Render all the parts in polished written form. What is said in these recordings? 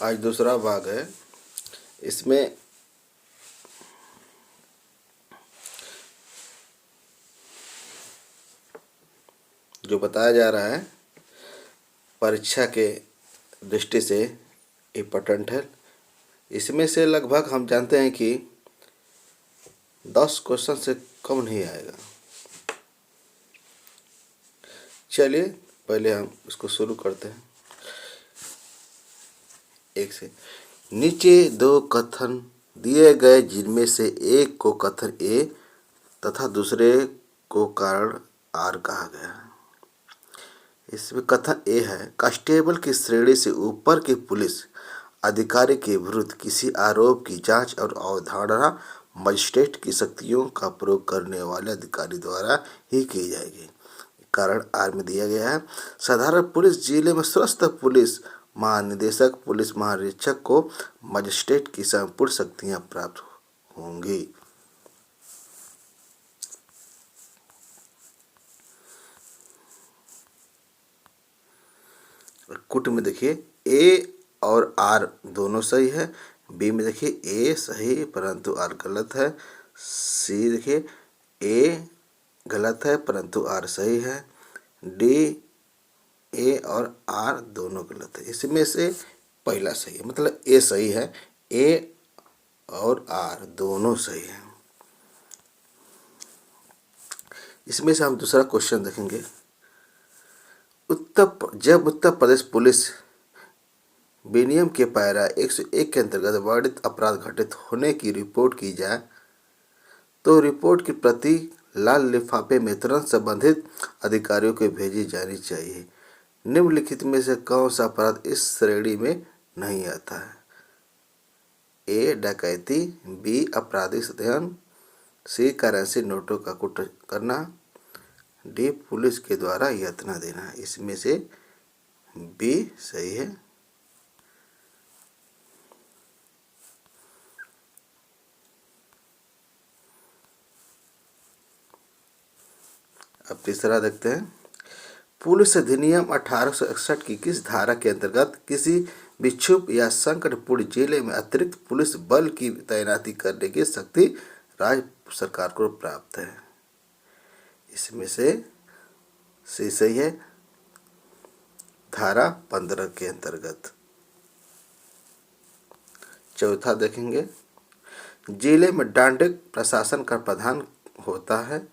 आज दूसरा भाग है। इसमें जो बताया जा रहा है परीक्षा के दृष्टि से इम्पोर्टेंट है। इसमें से लगभग हम जानते हैं कि 10 क्वेश्चन से कम नहीं आएगा। चलिए पहले हम इसको शुरू करते हैं। एक से नीचे दो कथन दिए गए जिनमें से एक को कथन ए तथा दूसरे को कारण आर कहा गया है। इसमें कथन ए है, कांस्टेबल की श्रेणी से ऊपर के पुलिस अधिकारी के विरुद्ध किसी आरोप की जांच और अवधारणा मजिस्ट्रेट की शक्तियों का प्रयोग करने वाले अधिकारी द्वारा ही की जाएगी। कारण आर में दिया गया है, साधारण पुलिस जिले में स्वस्थ पुलिस महानिदेशक पुलिस महानिरीक्षक को मजिस्ट्रेट की संपूर्ण शक्तियां प्राप्त होंगी। कुट में देखिए ए और आर दोनों सही है। बी में देखिए ए सही परंतु आर गलत है। सी देखिए ए गलत है परंतु आर सही है। डी ए और आर दोनों गलत है। इसमें से पहला सही है, मतलब ए सही है। ए और आर दोनों सही है। इसमें से हम दूसरा क्वेश्चन देखेंगे। जब उत्तर प्रदेश पुलिस विनियम के पैरा 101 के अंतर्गत वर्णित अपराध घटित होने की रिपोर्ट की जाए तो रिपोर्ट की प्रति लाल लिफाफे में तुरंत संबंधित अधिकारियों को भेजी जानी चाहिए। निम्नलिखित में से कौन सा अपराध इस श्रेणी में नहीं आता है? ए डकैती, बी आपराधिक अध्ययन, सी करेंसी नोटों का कुट करना, डी पुलिस के द्वारा यातना देना। इसमें से बी सही है। अब तीसरा देखते हैं। पुलिस अधिनियम 1861 की किस धारा के अंतर्गत किसी भी क्षुब्ध या संकटपूर्ण जिले में अतिरिक्त पुलिस बल की तैनाती करने की शक्ति राज्य सरकार को प्राप्त है? इसमें से सी सही है, धारा 15 के अंतर्गत। चौथा देखेंगे। जिले में दंडिक प्रशासन का प्रधान होता है।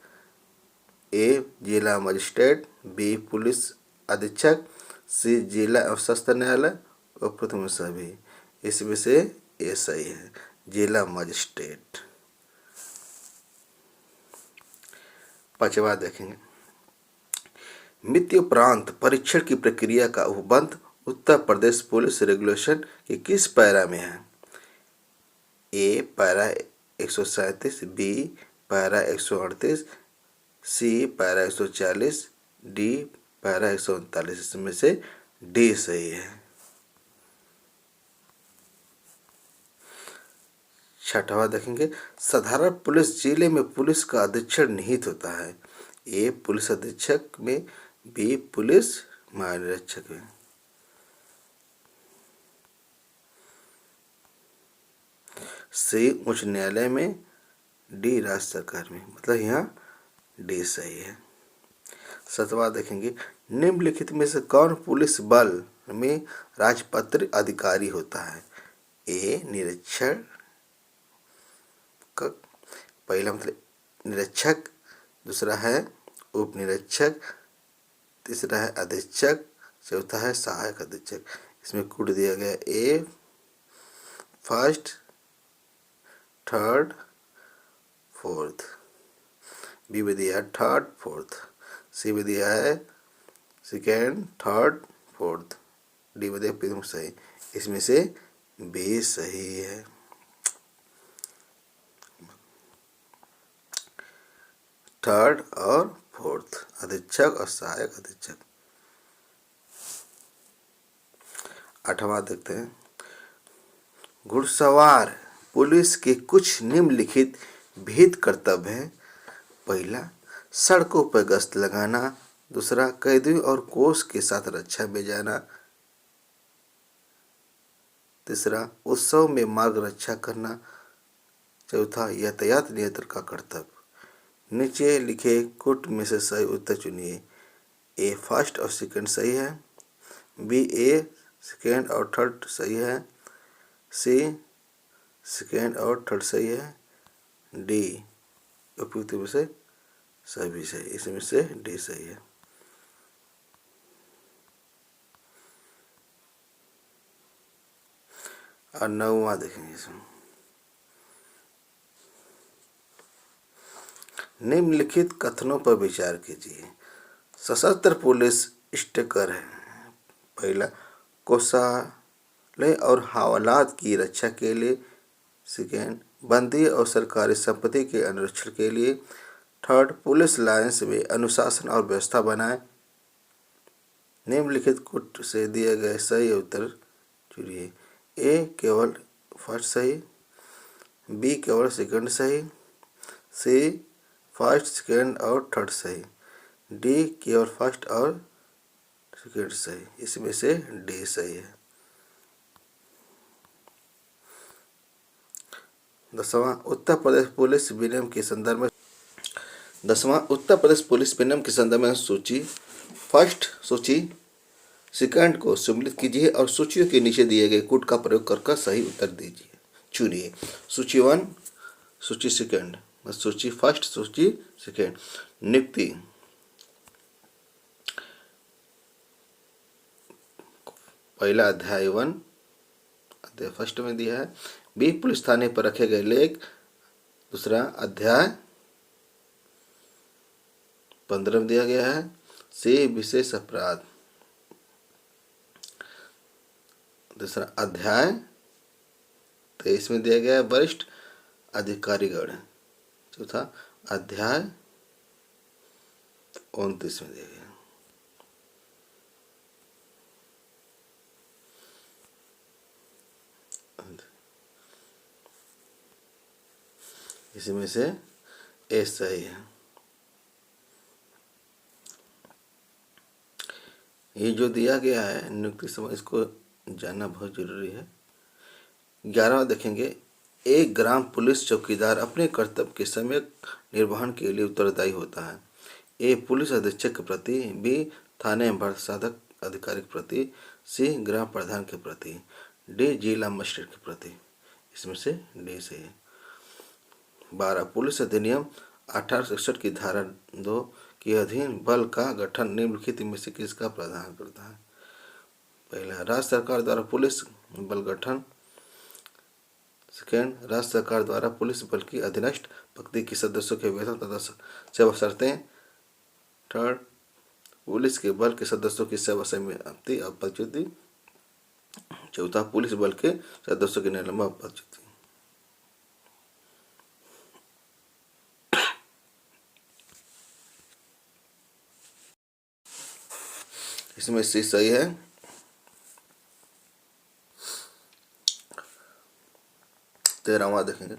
ए जिला मजिस्ट्रेट, बी पुलिस अधीक्षक, सी जिला एवं सत्र न्यायालय और प्रथम सभी। इसमें से ए सही है, जिला मजिस्ट्रेट। पांचवा देखेंगे। मृत्यु उपरांत परीक्षण की प्रक्रिया का उपबंध उत्तर प्रदेश पुलिस रेगुलेशन के किस पैरा में है? ए पैरा 137, बी पैरा 138, सी पैरा 140, डी पैरा 139। इसमें से डी सही है। छठवा देखेंगे। साधारण पुलिस जिले में पुलिस का अधीक्षक निहित होता है। ए पुलिस अधीक्षक में, बी पुलिस महानिरीक्षक में। सी उच्च न्यायालय में, डी राज्य सरकार में। मतलब यहाँ डी सही है। सातवां देखेंगे। निम्नलिखित में से कौन पुलिस बल में राजपत्रित अधिकारी होता है? ए निरीक्षक, पहला मतलब निरीक्षक, दूसरा है उप निरीक्षक, तीसरा है अधीक्षक, चौथा है सहायक अधीक्षक। इसमें कूट दिया गया ए फर्स्ट, थर्ड, फोर्थ, बी में दिया है थर्ड फोर्थ, सी में दिया है सेकेंड थर्ड फोर्थ, डी में दिया प्रथम सही। इसमें से बी सही है। थर्ड और फोर्थ, अधीक्षक और सहायक अधीक्षक। आठवां देखते हैं। घुड़सवार पुलिस के कुछ निम्नलिखित विहित कर्तव्य हैं। पहला, सड़कों पर गश्त लगाना। दूसरा, कैदियों और कोष के साथ रक्षा में जाना। तीसरा, उत्सव में मार्ग रक्षा करना। चौथा, यातायात नियंत्रण का कर्तव्य। नीचे लिखे कुट में से सही उत्तर चुनिए। ए फर्स्ट और सेकंड सही है, बी ए सेकंड और थर्ड सही है, सी सेकंड और थर्ड सही है, डी उपयुक्त में से सभी सही, इसमें से डी सही है। और 9वां देखेंगे इसमें, निम्नलिखित कथनों पर विचार कीजिए। सशस्त्र पुलिस स्टिकर है। पहला, कोषालय और हवालात की रक्षा के लिए। सेकेंड, बंदी और सरकारी संपत्ति के अनुरक्षण के लिए। थर्ड, पुलिस लाइन्स में अनुशासन और व्यवस्था बनाए। निम्नलिखित कुट से दिए गए सही उत्तर चुनिए। ए केवल फर्स्ट सही, बी केवल सेकंड सही, सी फर्स्ट सेकंड और थर्ड सही, डी केवल फर्स्ट और सेकंड सही, इसमें से डी सही है। 10वां, उत्तर प्रदेश पुलिस विनियम के संदर्भ में। 10वां, उत्तर प्रदेश पुलिस विनियम के संदर्भ में सूची। फर्स्ट सूची सेकंड को सम्मिलित कीजिए और सूचियों के नीचे दिए गए कूट का प्रयोग कर सही उत्तर दीजिए, चुनिए। सूची 1, सूची सेकंड, सूची फर्स्ट, सूची सेकंड। नियुक्ति। पहला अध्याय 1 अध्याय फर्स्ट में दिया है। बी पुलिस थाने पर रखे गए लेख। दूसरा अध्याय 15 में दिया गया है। सी विशेष अपराध। दूसरा अध्याय 23 में दिया गया है, वरिष्ठ अधिकारीगण। चौथा अध्याय 29 में दिया गया। इसमें से ए सही है। ये जो दिया गया है नियुक्ति समय, इसको जानना बहुत जरूरी है। 11वां देखेंगे, एक ग्राम पुलिस चौकीदार अपने कर्तव्य के समय निर्वहन के लिए उत्तरदायी होता है। ए पुलिस अधीक्षक के प्रति, बी थाने में साधक अधिकारी के प्रति, सी ग्राम प्रधान के प्रति, डी जिला मजिस्ट्रेट के प्रति, इसमें से डी सही है। 12 पुलिस अधिनियम 1861 की धारा 2 के अधीन बल का गठन निम्नलिखित में से किसका प्रावधान करता है। पहला, राज्य सरकार द्वारा पुलिस बल गठन। सेकेंड, राज्य सरकार द्वारा पुलिस बल की अधीनस्थ व्यक्ति के सदस्यों के वेतन तथा सेवा शर्तें। थर्ड, पुलिस के बल के सदस्यों की सेवा समाप्ति और पदच्युति। चौथा, पुलिस बल के सदस्यों की निलंबन और पदच्युति। इसमें सी सही है। 13वां देखेंगे,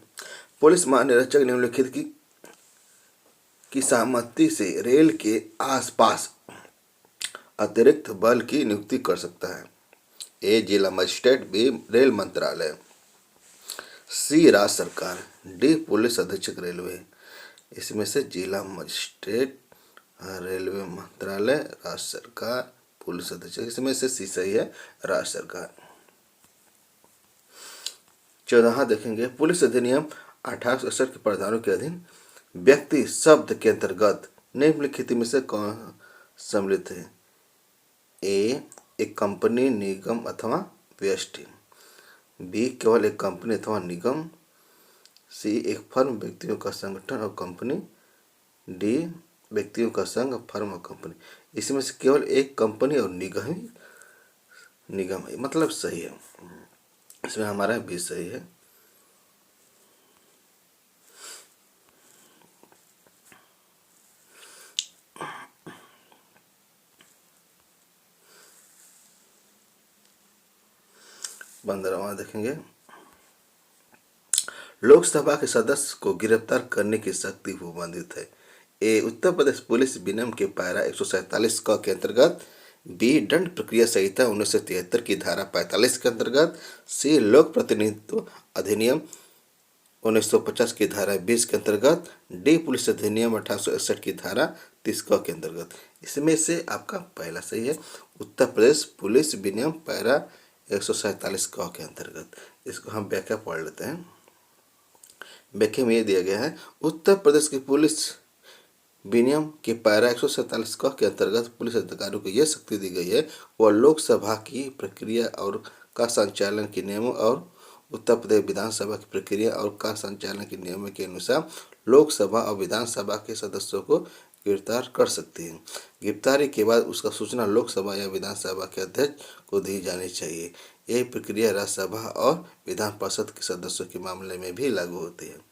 पुलिस महानिरीक्षक निम्नलिखित की सहमति से रेल के आसपास अतिरिक्त बल की नियुक्ति कर सकता है। ए जिला मजिस्ट्रेट, बी रेल मंत्रालय, सी राज्य सरकार, डी पुलिस अधीक्षक रेलवे। इसमें से जिला मजिस्ट्रेट, रेलवे मंत्रालय, राज्य सरकार, पुलिस अधीक्षक, इसमें से सी सही है, राज्य सरकार। 14वां देखेंगे, पुलिस अधिनियम 1861 के प्रावधानों के अधीन व्यक्ति शब्द के अंतर्गत निम्नलिखित में से कौन सम्मिलित है। ए एक कंपनी, निगम अथवा व्यष्टि, बी केवल एक कंपनी अथवा निगम, सी एक फर्म, व्यक्तियों का संगठन और कंपनी, डी व्यक्तियों का संघ, फर्म और कंपनी। इसमें से केवल एक कंपनी और निगम है, मतलब सही है। इसमें हमारा बी सही है। पंद्रहवां देखेंगे, लोकसभा के सदस्य को गिरफ्तार करने की शक्ति भूबंधित है। ए उत्तर प्रदेश पुलिस विनियम के पारा 147 क के अंतर्गत, बी दंड प्रक्रिया संहिता 1973 की धारा 45 के अंतर्गत, सी लोक प्रतिनिधित्व अधिनियम 1950 की धारा 20 के अंतर्गत, डी पुलिस अधिनियम 1861 की धारा 30 क के अंतर्गत। इसमें से आपका पहला सही है, उत्तर प्रदेश पुलिस विनियम पैरा 147 क के अंतर्गत। इसको हम व्याख्या पढ़ लेते हैं। व्याख्या में ये दिया गया है, उत्तर प्रदेश की पुलिस विनियम के पैरा 147 क के अंतर्गत पुलिस अधिकारियों को यह शक्ति दी गई है, वह लोकसभा की प्रक्रिया और का संचालन के नियमों और उत्तर प्रदेश विधानसभा की प्रक्रिया और का संचालन के नियमों के अनुसार लोकसभा और विधानसभा के सदस्यों को गिरफ्तार कर सकती है। गिरफ्तारी के बाद उसका सूचना लोकसभा या विधानसभा के अध्यक्ष को दी जानी चाहिए। यही प्रक्रिया राज्यसभा और विधान परिषद के सदस्यों के मामले में भी लागू होती है।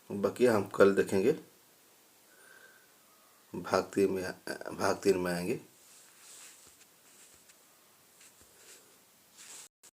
बाकी हम कल देखेंगे, भाग 3 में आएंगे।